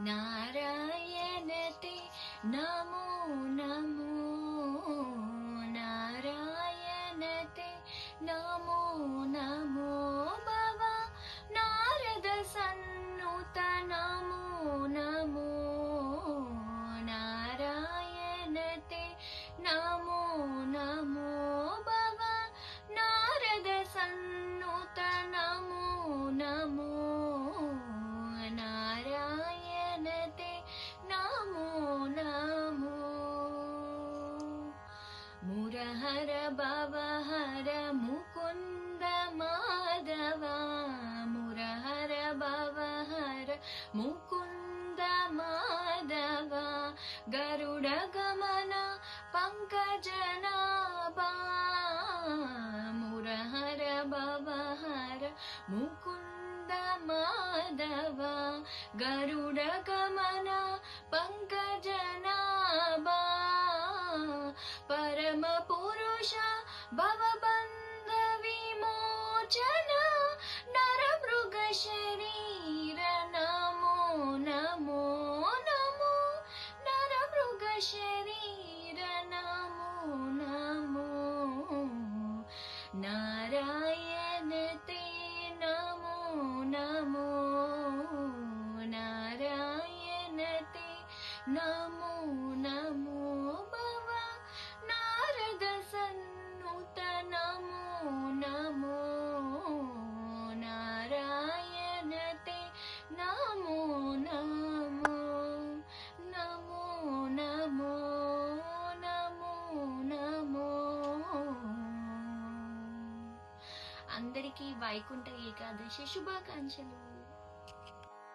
नारायण ते नमो नमो नारायण ते नमो नमो भवा नारद सन्नुत नमो नमो नारायण ते नमो नमो भवा नारद सन्नुत नमो नमो नारायण ते नमो नमो मुरहर भवहर मुकुंद माधव मुरहर भवहर मुकुंद माधव गरुड़ गमन पंकजनाभा मुरहर भवहर मुकुंद माधव गरुड़ गमन पंकजनाभा परम पुरुष भवबंध विमोचन नर मृग शरीर नमो नमो नमो नर मृग शरीर नमो नमो नारायण ते नमो नमो नारायण ते नमो नमो भवा नारद सन्नुत नमो नमो नारायण ते नमो नमो नमो नमो नमो नमो అందరికీ వైకుంఠ ఏకాదశి శుభాకాంక్షలు.